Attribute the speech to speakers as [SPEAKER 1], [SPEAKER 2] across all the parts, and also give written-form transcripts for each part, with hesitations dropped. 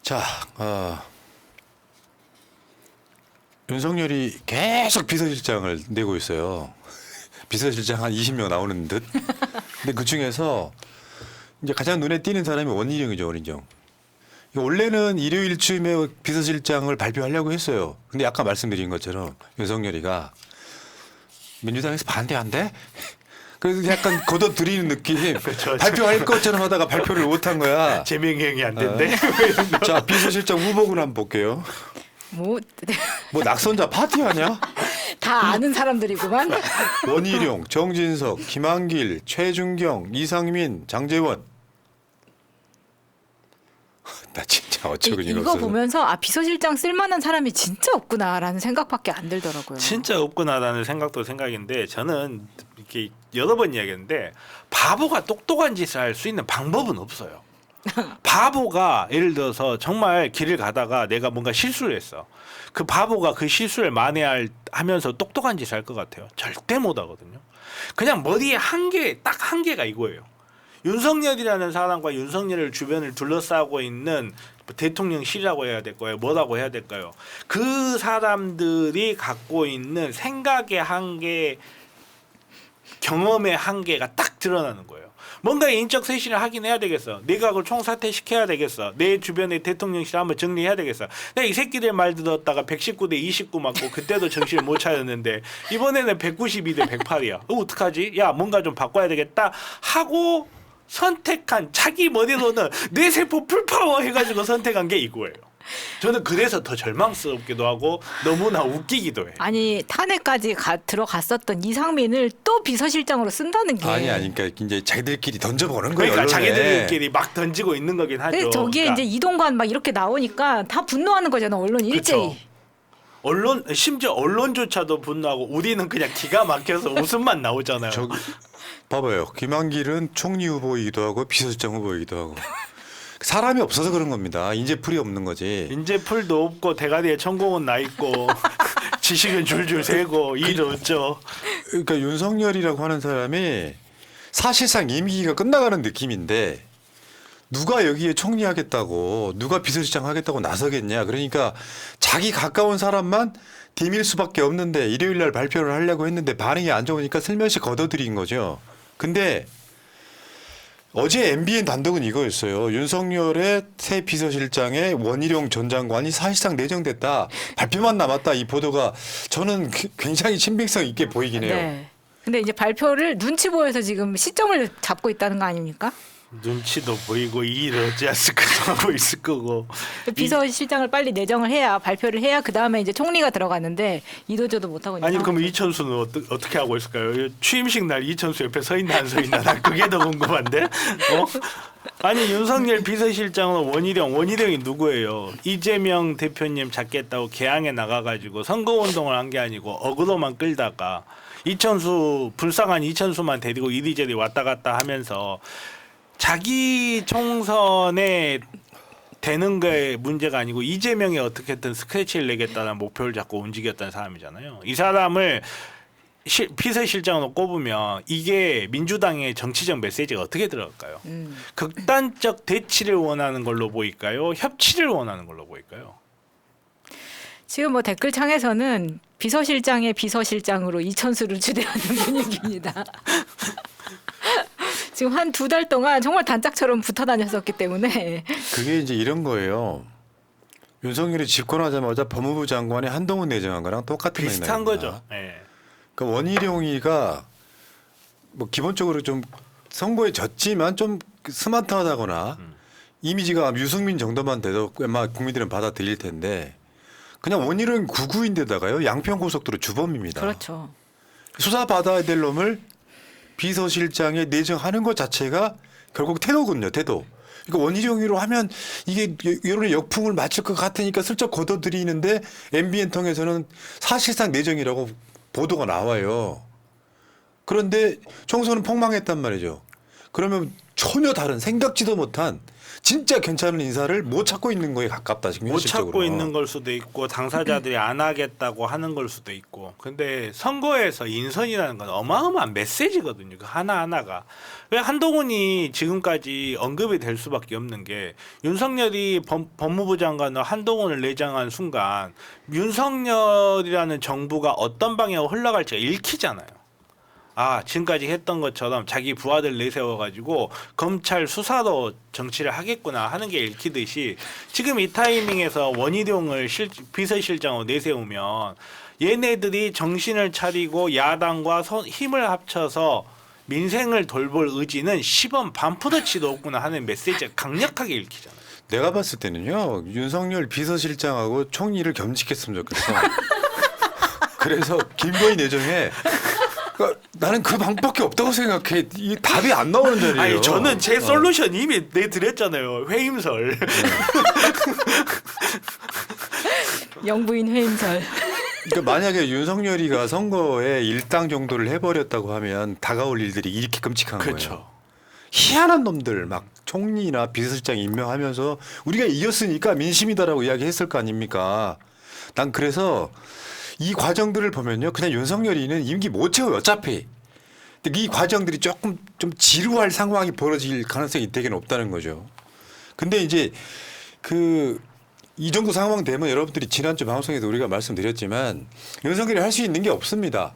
[SPEAKER 1] 자, 윤석열이 계속 비서실장을 내고 있어요. 비서실장 한 20명 나오는 듯. 근데 그 중에서 이제 가장 눈에 띄는 사람이 원희룡이죠, 원희룡. 원래는 일요일쯤에 비서실장을 발표하려고 했어요. 근데 아까 말씀드린 것처럼 윤석열이가 민주당에서 반대한대? 그래서 약간 걷어들이는 느낌.
[SPEAKER 2] 그렇죠.
[SPEAKER 1] 발표할 것처럼 하다가 발표를 못한 거야.
[SPEAKER 2] 재명행이 안 된대.
[SPEAKER 1] 자, 비서실장 후보군 한번 볼게요.
[SPEAKER 3] 뭐
[SPEAKER 1] 낙선자 파티하냐?
[SPEAKER 3] 다 아는 사람들이구만.
[SPEAKER 1] 원희룡, 정진석, 김한길, 최준경, 이상민, 장제원. 나 진짜 어처구니가
[SPEAKER 3] 이거
[SPEAKER 1] 없어서.
[SPEAKER 3] 보면서 비서실장 쓸만한 사람이 진짜 없구나라는 생각밖에 안 들더라고요.
[SPEAKER 2] 진짜 없구나라는 생각도 생각인데 저는 이렇게 여러 번 이야기했는데 바보가 똑똑한 짓을 할 수 있는 방법은 없어요. 바보가 예를 들어서 정말 길을 가다가 내가 뭔가 실수를 했어. 그 바보가 그 실수를 만회하면서 똑똑한 짓을 할 것 같아요. 절대 못 하거든요. 그냥 머리에 딱 한 개가 이거예요. 윤석열이라는 사람과 윤석열을 주변을 둘러싸고 있는 대통령실이라고 해야 될까요? 뭐라고 해야 될까요? 그 사람들이 갖고 있는 생각의 한계, 경험의 한계가 딱 드러나는 거예요. 뭔가 인적 쇄신을 하긴 해야 되겠어. 내각을 총사퇴시켜야 되겠어. 내 주변의 대통령실 한번 정리해야 되겠어. 내가 이 새끼들 말 들었다가 119대 29 맞고 그때도 정신을 못 차렸는데 이번에는 192대 108이야. 어떡하지? 야 뭔가 좀 바꿔야 되겠다 하고 선택한 자기 머리로는 뇌세포 풀파워 해가지고 선택한 게 이거예요. 저는 그래서 더 절망스럽기도 하고 너무나 웃기기도 해.
[SPEAKER 3] 아니 탄핵까지 들어갔었던 이상민을 또 비서실장으로 쓴다는 게.
[SPEAKER 1] 아니 그러니까 이제 자기들끼리 던져보는 거예요.
[SPEAKER 2] 그러니까
[SPEAKER 1] 언론에.
[SPEAKER 2] 자기들끼리 막 던지고 있는 거긴 하죠.
[SPEAKER 3] 근데 저기에
[SPEAKER 2] 그러니까
[SPEAKER 3] 이제 이동관 막 이렇게 나오니까 다 분노하는 거잖아 언론 일제히.
[SPEAKER 2] 그쵸. 언론 심지어 언론조차도 분노하고 우리는 그냥 기가 막혀서 웃음만 나오잖아요.
[SPEAKER 1] 저기 봐봐요. 김한길은 총리 후보이기도 하고 비서실장 후보이기도 하고. 사람이 없어서 그런 겁니다. 인재풀이 없는 거지.
[SPEAKER 2] 인재풀도 없고 대가리에 천공은 나 있고 지식은 줄줄 세고 일 어쩌.
[SPEAKER 1] 그러니까 윤석열이라고 하는 사람이 사실상 임기가 끝나가는 느낌인데 누가 여기에 총리하겠다고 누가 비서실장 하겠다고 나서겠냐. 그러니까 자기 가까운 사람만 디밀 수밖에 없는데 일요일 날 발표를 하려고 했는데 반응이 안 좋으니까 슬며시 걷어들인 거죠. 근데 어제 MBN 단독은 이거였어요. 윤석열의 새 비서실장에 원희룡 전 장관이 사실상 내정됐다. 발표만 남았다. 이 보도가 저는 굉장히 신빙성 있게 보이긴 해요.
[SPEAKER 3] 네. 근데 이제 발표를 눈치 보여서 지금 시점을 잡고 있다는 거 아닙니까?
[SPEAKER 2] 눈치도 보이고 일 어찌했을까 하고 있을 거고.
[SPEAKER 3] 비서실장을 빨리 내정을 해야 발표를 해야 그 다음에 이제 총리가 들어가는데 이도저도 못 하고 있는.
[SPEAKER 2] 아니 그럼
[SPEAKER 3] 상황이죠.
[SPEAKER 2] 이천수는 어떻게 하고 있을까요? 취임식 날 이천수 옆에 서 있나 안 서 있나 난 그게 더 궁금한데. 아니 윤석열 비서실장은 원희룡이 누구예요? 이재명 대표님 잡겠다고 개항에 나가가지고 선거운동을 한 게 아니고 어그로만 끌다가 이천수 불쌍한 이천수만 데리고 이리저리 왔다 갔다 하면서 자기 총선에 되는 게 문제가 아니고 이재명이 어떻게든 스크래치를 내겠다는 목표를 잡고 움직였던 사람이잖아요. 이 사람을 비서실장으로 꼽으면 이게 민주당의 정치적 메시지가 어떻게 들어갈까요? 극단적 대치를 원하는 걸로 보일까요? 협치를 원하는 걸로 보일까요?
[SPEAKER 3] 지금 뭐 댓글창에서는 비서실장의 비서실장으로 이천수를 추대하는 분위기입니다. 지금 한 2달 동안 정말 단짝처럼 붙어 다녔었기 때문에.
[SPEAKER 1] 그게 이제 이런 거예요. 윤석열이 집권하자마자 법무부 장관에 한동훈 내정한 거랑 똑같은
[SPEAKER 2] 비슷한
[SPEAKER 1] 맥락입니다.
[SPEAKER 2] 거죠. 네.
[SPEAKER 1] 그러니까 원희룡이가 뭐 기본적으로 좀 선거에 졌지만 좀 스마트하다거나 이미지가 유승민 정도만 돼도 아마 국민들은 받아들일 텐데 그냥 원희룡 구구인데다가요 양평고속도로 주범입니다.
[SPEAKER 3] 그렇죠.
[SPEAKER 1] 수사 받아야 될 놈을 비서실장에 내정하는 것 자체가 결국 태도군요. 태도. 그러니까 원희룡이로 하면 이게 여론의 역풍을 맞출 것 같으니까 슬쩍 걷어들이는데 MBN 통해서는 사실상 내정이라고 보도가 나와요. 그런데 총선은 폭망했단 말이죠. 그러면 전혀 다른 생각지도 못한 진짜 괜찮은 인사를 못 찾고 있는 거에 가깝다 지금
[SPEAKER 2] 못
[SPEAKER 1] 현실적으로.
[SPEAKER 2] 찾고 있는 걸 수도 있고 당사자들이 안 하겠다고 하는 걸 수도 있고. 근데 선거에서 인선이라는 건 어마어마한 메시지거든요. 그 하나하나가. 왜 한동훈이 지금까지 언급이 될 수밖에 없는 게 윤석열이 법무부 장관으로 한동훈을 내정한 순간 윤석열이라는 정부가 어떤 방향으로 흘러갈지가 읽히잖아요. 아, 지금까지 했던 것처럼 자기 부하들 내세워가지고 검찰 수사로 정치를 하겠구나 하는 게 읽히듯이 지금 이 타이밍에서 원희룡을 비서실장으로 내세우면 얘네들이 정신을 차리고 야당과 힘을 합쳐서 민생을 돌볼 의지는 시범 반푸러치도 없구나 하는 메시지가 강력하게 읽히잖아요.
[SPEAKER 1] 내가 봤을 때는요. 윤석열 비서실장하고 총리를 겸직했으면 좋겠어. 그래서 김건희 내정에 그러니까 나는 그 방법밖에 없다고 생각해. 이 답이 안 나오는 자리예요.
[SPEAKER 2] 아니 저는 제 솔루션 이미 내드렸잖아요. 회임설.
[SPEAKER 3] 영부인 회임설.
[SPEAKER 1] 그러니까 만약에 윤석열이가 선거에 일당 정도를 해버렸다고 하면 다가올 일들이 이렇게 끔찍한
[SPEAKER 2] 그렇죠.
[SPEAKER 1] 거예요. 희한한 놈들 막 총리나 비서실장 임명하면서 우리가 이겼으니까 민심이다라고 이야기했을 거 아닙니까? 난 그래서 이 과정들을 보면요, 그냥 윤석열이는 임기 못 채워요 어차피. 근데 이 과정들이 조금 좀 지루할 상황이 벌어질 가능성이 되게 높다는 거죠. 근데 이제 이 정도 상황 되면 여러분들이 지난주 방송에서 우리가 말씀드렸지만 윤석열이 할 수 있는 게 없습니다.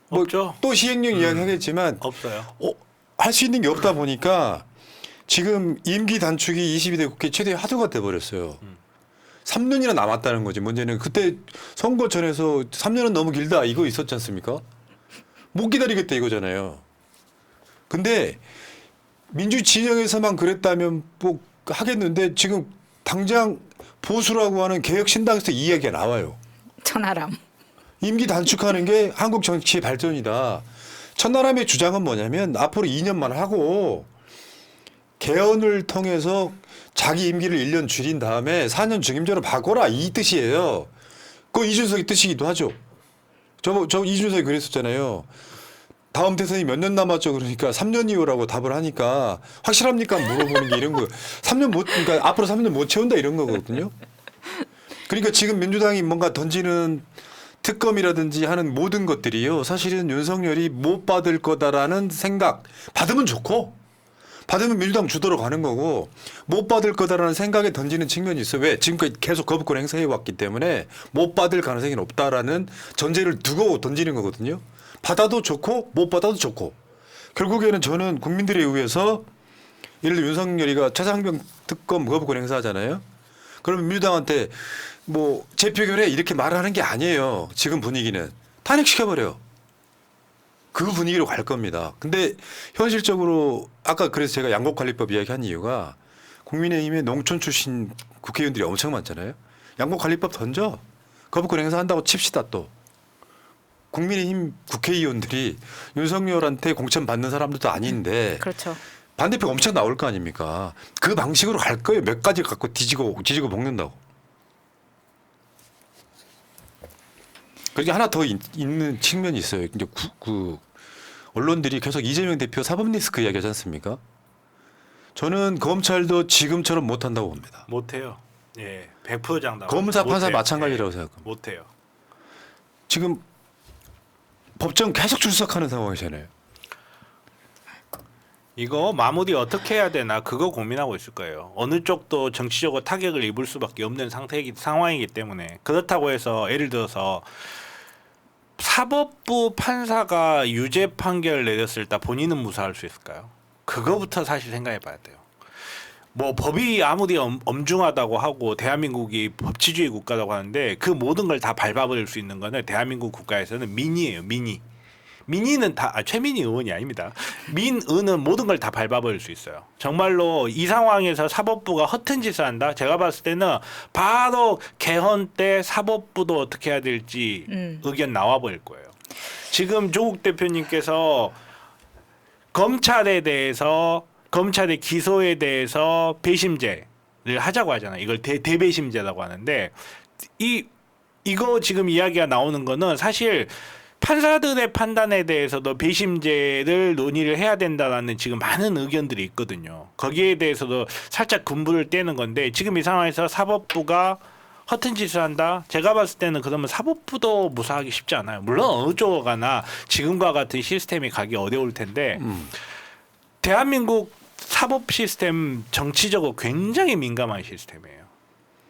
[SPEAKER 1] 뭐
[SPEAKER 2] 없죠.
[SPEAKER 1] 또 시행령 이야기 하겠지만
[SPEAKER 2] 없어요.
[SPEAKER 1] 할 수 있는 게 없다 보니까 지금 임기 단축이 22대 국회 최대 화두가 돼버렸어요. 3년이나 남았다는 거지. 문제는 그때 선거 전에서 3년은 너무 길다 이거 있었지 않습니까? 못 기다리겠다 이거잖아요. 근데 민주 진영에서만 그랬다면 뭐 하겠는데 지금 당장 보수라고 하는 개혁신당에서 이 이야기가 나와요.
[SPEAKER 3] 천하람.
[SPEAKER 1] 임기 단축하는 게 한국 정치의 발전이다. 천하람의 주장은 뭐냐면 앞으로 2년만 하고 개헌을 통해서 자기 임기를 1년 줄인 다음에 4년 중임제로 바꿔라 이 뜻이에요. 그거 이준석의 뜻이기도 하죠. 저 이준석이 그랬었잖아요. 다음 대선이 몇 년 남았죠. 그러니까 3년 이후라고 답을 하니까 확실합니까? 물어보는 게 이런 거. 3년 그러니까 앞으로 3년 못 채운다 이런 거거든요. 그러니까 지금 민주당이 뭔가 던지는 특검이라든지 하는 모든 것들이요. 사실은 윤석열이 못 받을 거다라는 생각. 받으면 좋고 받으면 민주당 주도로 가는 거고 못 받을 거다라는 생각에 던지는 측면이 있어요. 왜? 지금까지 계속 거부권 행사해 왔기 때문에 못 받을 가능성이 높다라는 전제를 두고 던지는 거거든요. 받아도 좋고 못 받아도 좋고 결국에는 저는 국민들에 의해서 예를 들어 윤석열이가 최상병 특검 거부권 행사하잖아요. 그러면 민주당한테 뭐 재표결해 이렇게 말하는 게 아니에요. 지금 분위기는 탄핵시켜버려요. 그 분위기로 갈 겁니다. 근데 현실적으로 아까 그래서 제가 양곡관리법 이야기한 이유가 국민의힘의 농촌 출신 국회의원들이 엄청 많잖아요. 양곡관리법 던져. 거부권 행사한다고 칩시다 또. 국민의힘 국회의원들이 윤석열한테 공천 받는 사람들도 아닌데
[SPEAKER 3] 그렇죠.
[SPEAKER 1] 반대표가 엄청 나올 거 아닙니까? 그 방식으로 갈 거예요. 몇 가지 갖고 뒤지고 볶는다고. 그렇게 하나 더 있는 측면이 있어요. 이제 언론들이 계속 이재명 대표 사법 리스크 이야기하지 않습니까? 저는 검찰도 지금처럼 못한다고 봅니다.
[SPEAKER 2] 못해요. 예, 100% 장담.
[SPEAKER 1] 검사 판사
[SPEAKER 2] 못해요.
[SPEAKER 1] 마찬가지라고
[SPEAKER 2] 예,
[SPEAKER 1] 생각합니다.
[SPEAKER 2] 못해요.
[SPEAKER 1] 지금 법정 계속 출석하는 상황이잖아요.
[SPEAKER 2] 이거 마무리 어떻게 해야 되나 그거 고민하고 있을 거예요. 어느 쪽도 정치적으로 타격을 입을 수밖에 없는 상황이기 때문에 그렇다고 해서 예를 들어서 사법부 판사가 유죄 판결을 내렸을 때 본인은 무사할 수 있을까요? 그거부터 사실 생각해 봐야 돼요. 뭐 법이 아무리 엄중하다고 하고 대한민국이 법치주의 국가라고 하는데 그 모든 걸 다 밟아버릴 수 있는 거는 대한민국 국가에서는 민의예요. 민의는 다 최민희 의원이 아닙니다. 민의는 모든 걸 다 밟아버릴 수 있어요. 정말로 이 상황에서 사법부가 허튼 짓을 한다. 제가 봤을 때는 바로 개헌 때 사법부도 어떻게 해야 될지 의견 나와버릴 거예요. 지금 조국 대표님께서 검찰에 대해서 검찰의 기소에 대해서 배심제를 하자고 하잖아요. 이걸 대배심제라고 하는데 이거 지금 이야기가 나오는 거는 사실 판사들의 판단에 대해서도 배심제를 논의를 해야 된다라는 지금 많은 의견들이 있거든요. 거기에 대해서도 살짝 군부를 떼는 건데 지금 이 상황에서 사법부가 허튼 짓을 한다. 제가 봤을 때는 그러면 사법부도 무사하기 쉽지 않아요. 물론 어느 쪽으로 가나 지금과 같은 시스템이 가기 어려울 텐데 대한민국 사법 시스템 정치적으로 굉장히 민감한 시스템이에요.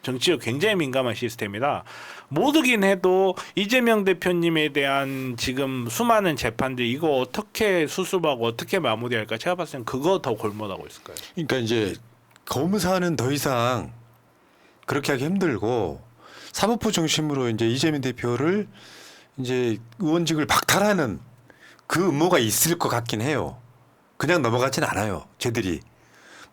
[SPEAKER 2] 정치적 굉장히 민감한 시스템이라 모르긴 해도 이재명 대표님에 대한 지금 수많은 재판들 이거 어떻게 수습하고 어떻게 마무리할까 제가 봤을 때는 그거 더 골몰하고 있을 거예요.
[SPEAKER 1] 그러니까 이제 검사는 더 이상 그렇게 하기 힘들고 사법부 중심으로 이제 이재명 대표를 이제 의원직을 박탈하는 그 음모가 있을 것 같긴 해요. 그냥 넘어가진 않아요. 쟤들이.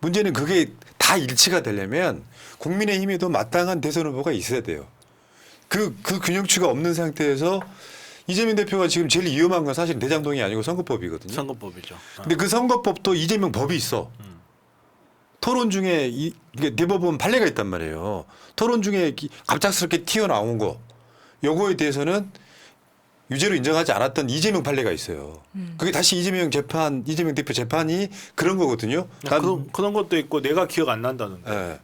[SPEAKER 1] 문제는 그게 다 일치가 되려면 국민의힘에도 마땅한 대선 후보가 있어야 돼요. 그 균형추가 없는 상태에서 이재명 대표가 지금 제일 위험한 건 사실 대장동이 아니고 선거법이거든요.
[SPEAKER 2] 선거법이죠.
[SPEAKER 1] 근데 그 선거법도 이재명 법이 있어. 토론 중에 이게 대법원 판례가 있단 말이에요. 토론 중에 갑작스럽게 튀어나온 거 요거에 대해서는 유죄로 인정하지 않았던 이재명 판례가 있어요. 그게 다시 이재명 대표 재판이 그런 거거든요.
[SPEAKER 2] 그런 것도 있고 내가 기억 안 난다는데.
[SPEAKER 1] 예.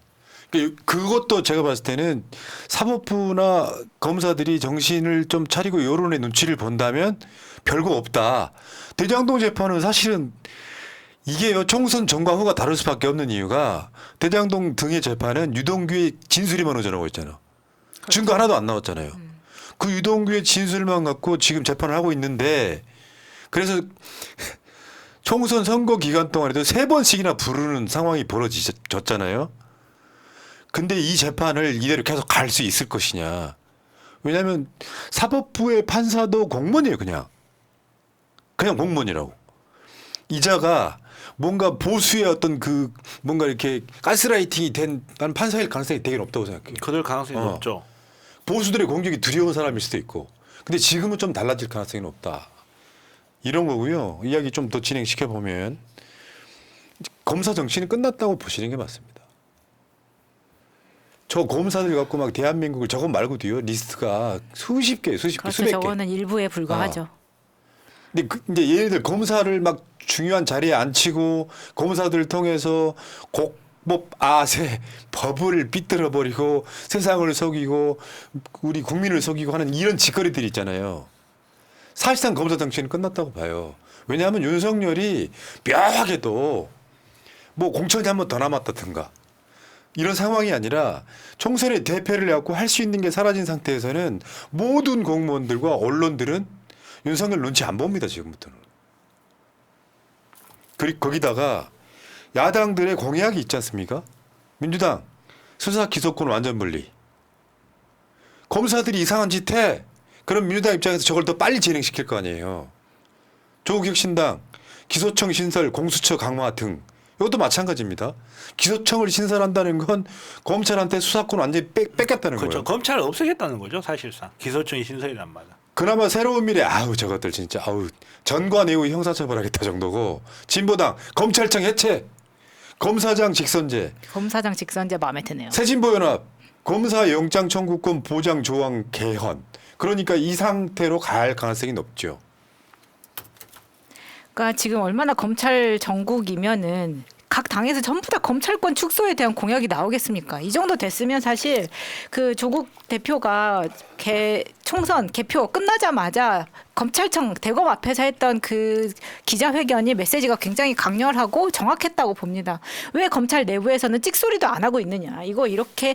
[SPEAKER 1] 그것도 제가 봤을 때는 사법부나 검사들이 정신을 좀 차리고 여론의 눈치를 본다면 별거 없다. 대장동 재판은 사실은 이게요 총선 전과 후가 다를 수밖에 없는 이유가 대장동 등의 재판은 유동규의 진술이만 오전하고 있잖아. 증거 하나도 안 나왔잖아요. 그 유동규의 진술만 갖고 지금 재판을 하고 있는데 그래서 총선 선거 기간 동안에도 3번씩이나 부르는 상황이 벌어졌잖아요. 근데 이 재판을 이대로 계속 갈 수 있을 것이냐. 왜냐하면 사법부의 판사도 공무원이에요. 그냥 공무원이라고. 이자가 뭔가 보수의 어떤 그 뭔가 이렇게 가스라이팅이 된 나는 판사일 가능성이 되게 높다고 생각해요.
[SPEAKER 2] 그럴 가능성이 높죠.
[SPEAKER 1] 보수들의 공격이 두려운 사람일 수도 있고. 근데 지금은 좀 달라질 가능성이 높다. 이런 거고요. 이야기 좀 더 진행시켜 보면 검사 정치는 끝났다고 보시는 게 맞습니다. 저 검사들 갖고 막 대한민국을 저것 말고도요 리스트가 수십 개, 수백 개.
[SPEAKER 3] 저거는 일부에 불과하죠.
[SPEAKER 1] 근데 이제 예를 들어 검사를 막 중요한 자리에 앉히고 검사들을 통해서 곡법 아세 법을 삐뚤어 버리고 세상을 속이고 우리 국민을 속이고 하는 이런 짓거리들이 있잖아요. 사실상 검사 정치는 끝났다고 봐요. 왜냐하면 윤석열이 묘하게도 뭐 공천이 한 번 더 남았다든가 이런 상황이 아니라 총선에 대패를 해갖고 할 수 있는 게 사라진 상태에서는 모든 공무원들과 언론들은 윤석열 눈치 안 봅니다. 지금부터는. 그리고 거기다가 야당들의 공약이 있지 않습니까? 민주당 수사 기소권 완전 분리. 검사들이 이상한 짓 해. 그럼 민주당 입장에서 저걸 더 빨리 진행시킬 거 아니에요. 조국혁신당 기소청 신설 공수처 강화 등 이것도 마찬가지입니다. 기소청을 신설한다는 건 검찰한테 수사권 완전히 뺏겼다는
[SPEAKER 2] 그렇죠.
[SPEAKER 1] 거예요.
[SPEAKER 2] 검찰을 없애겠다는 거죠. 사실상 기소청이 신설이란 말은.
[SPEAKER 1] 그나마 새로운 미래 저것들 진짜 전과 내후 형사처벌하겠다 정도고 진보당 검찰청 해체 검사장 직선제
[SPEAKER 3] 검사장 직선제 마음에 드네요.
[SPEAKER 1] 새진보연합 검사 영장 청구권 보장 조항 개헌 그러니까 이 상태로 갈 가능성이 높죠.
[SPEAKER 3] 그러니까 지금 얼마나 검찰 정국이면은 각 당에서 전부 다 검찰권 축소에 대한 공약이 나오겠습니까? 이 정도 됐으면 사실 그 조국 대표가 총선 개표 끝나자마자 검찰청 대검 앞에서 했던 그 기자회견이 메시지가 굉장히 강렬하고 정확했다고 봅니다. 왜 검찰 내부에서는 찍소리도 안 하고 있느냐? 이거 이렇게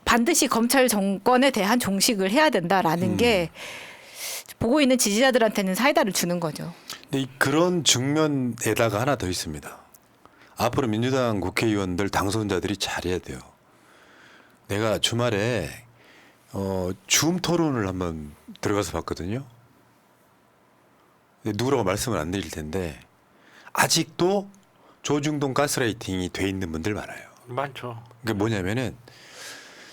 [SPEAKER 3] 반드시 검찰 정권에 대한 종식을 해야 된다라는 게 보고 있는 지지자들한테는 사이다를 주는 거죠.
[SPEAKER 1] 근데 그런 측면에다가 하나 더 있습니다. 앞으로 민주당 국회의원들 당선자들이 잘해야 돼요. 내가 주말에 줌 토론을 한번 들어가서 봤거든요. 누구라고 말씀을 안 드릴 텐데 아직도 조중동 가스라이팅이 돼 있는 분들 많아요.
[SPEAKER 2] 많죠.
[SPEAKER 1] 그게 뭐냐면은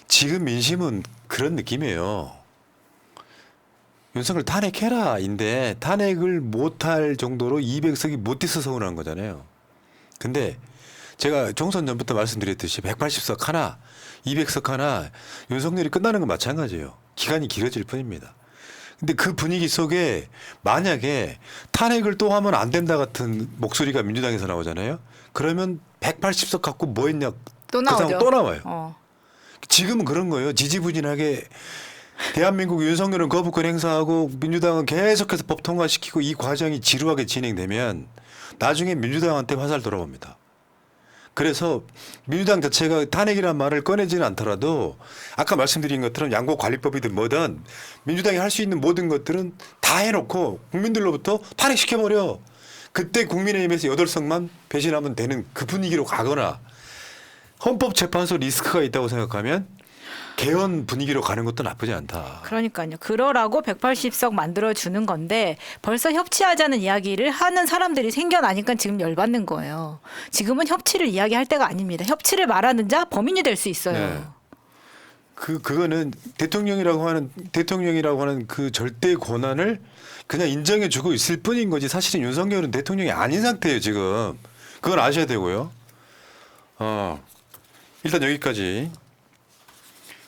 [SPEAKER 1] 지금 민심은 그런 느낌이에요. 윤석열 탄핵해라인데 탄핵을 못할 정도로 200석이 못 있어서 서운한 거잖아요. 근데 제가 총선 전부터 말씀드렸듯이 180석 하나, 200석 하나 윤석열이 끝나는 건 마찬가지예요. 기간이 길어질 뿐입니다. 근데 그 분위기 속에 만약에 탄핵을 또 하면 안 된다 같은 목소리가 민주당에서 나오잖아요. 그러면 180석 갖고 뭐 했냐.
[SPEAKER 3] 또
[SPEAKER 1] 그
[SPEAKER 3] 나오죠.
[SPEAKER 1] 상황 또 나와요.
[SPEAKER 3] 어.
[SPEAKER 1] 지금은 그런 거예요. 지지부진하게 대한민국 윤석열은 거부권 행사하고 민주당은 계속해서 법 통과시키고 이 과정이 지루하게 진행되면 나중에 민주당한테 화살 돌아옵니다. 그래서 민주당 자체가 탄핵이라는 말을 꺼내지는 않더라도 아까 말씀드린 것처럼 양곡관리법이든 뭐든 민주당이 할 수 있는 모든 것들은 다 해놓고 국민들로부터 탄핵시켜버려. 그때 국민의힘에서 8석만 배신하면 되는 그 분위기로 가거나 헌법재판소 리스크가 있다고 생각하면 개헌 분위기로 가는 것도 나쁘지 않다.
[SPEAKER 3] 그러니까요. 그러라고 180석 만들어 주는 건데 벌써 협치하자는 이야기를 하는 사람들이 생겨나니까 지금 열받는 거예요. 지금은 협치를 이야기할 때가 아닙니다. 협치를 말하는 자 범인이 될 수 있어요.
[SPEAKER 1] 네. 그거는 대통령이라고 하는 그 절대 권한을 그냥 인정해주고 있을 뿐인 거지. 사실은 윤석열은 대통령이 아닌 상태예요 지금. 그건 아셔야 되고요. 일단 여기까지.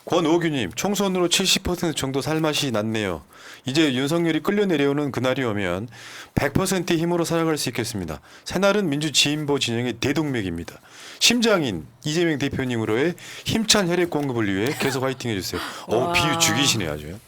[SPEAKER 1] 권오규님, 총선으로 70% 정도 살맛이 났네요. 이제 윤석열이 끌려 내려오는 그날이 오면 100%의 힘으로 살아갈 수 있겠습니다. 새날은 민주지인보 진영의 대동맥입니다. 심장인 이재명 대표님으로의 힘찬 혈액 공급을 위해 계속 화이팅 해주세요. 비유 죽이시네 아주.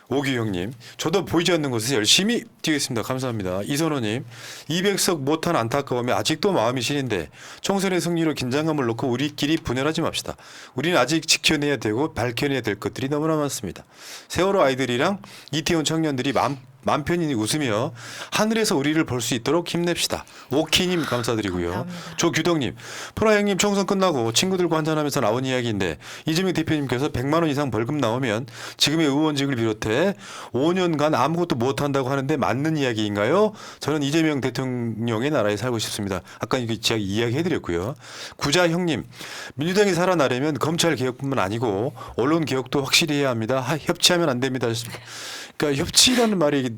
[SPEAKER 1] 오규 형님, 저도 보이지 않는 곳에서 열심히 뛰겠습니다. 감사합니다. 이선호님, 200석 못한 안타까움에 아직도 마음이 시린데 총선의 승리로 긴장감을 놓고 우리끼리 분열하지 맙시다. 우리는 아직 지켜내야 되고 밝혀내야 될 것들이 너무나 많습니다. 세월호 아이들이랑 이태원 청년들이 맘 편히 웃으며 하늘에서 우리를 볼 수 있도록 힘냅시다. 오키님 감사드리고요.
[SPEAKER 3] 감사합니다.
[SPEAKER 1] 조규덕님, 프라 형님 총선 끝나고 친구들과 한잔하면서 나온 이야기인데 이재명 대표님께서 100만 원 이상 벌금 나오면 지금의 의원직을 비롯해 5년간 아무것도 못한다고 하는데 맞는 이야기인가요? 저는 이재명 대통령의 나라에 살고 싶습니다. 아까 제가 이야기해드렸고요. 구자 형님, 민주당이 살아나려면 검찰 개혁뿐만 아니고 언론 개혁도 확실히 해야 합니다. 협치하면 안 됩니다. 그러니까 협치라는 말이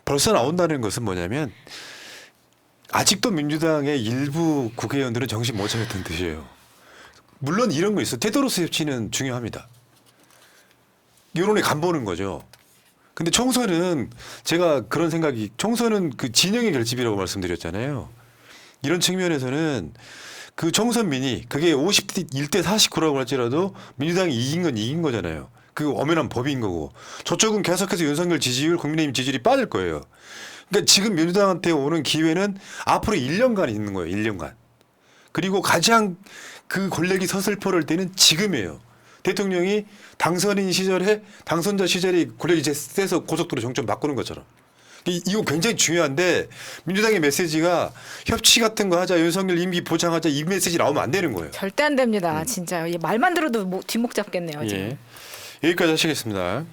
[SPEAKER 1] 벌써 나온다는 것은 뭐냐면 아직도 민주당의 일부 국회의원들은 정신 못 차렸던 뜻이에요. 물론 이런 거 있어. 테도로스 협치는 중요합니다. 여론에 간보는 거죠. 근데 총선은 제가 그런 생각이 총선은 그 진영의 결집이라고 말씀드렸잖아요. 이런 측면에서는 그 총선민이 그게 51대 49라고 할지라도 민주당이 이긴 건 이긴 거잖아요. 그 엄연한 법인 거고 저쪽은 계속해서 윤석열 지지율, 국민의힘 지지율이 빠질 거예요. 그러니까 지금 민주당한테 오는 기회는 앞으로 1년간 있는 거예요. 1년간. 그리고 가장 그 권력이 서슬퍼럴 때는 지금이에요. 대통령이 당선자 시절에 권력이 이제 세서 고속도로 정점 바꾸는 것처럼. 이거 굉장히 중요한데 민주당의 메시지가 협치 같은 거 하자, 윤석열 임기 보장하자 이 메시지 나오면 안 되는 거예요.
[SPEAKER 3] 절대 안 됩니다. 진짜 말만 들어도 뒷목 잡겠네요. 지금.
[SPEAKER 1] 예. 여기까지 하시겠습니다.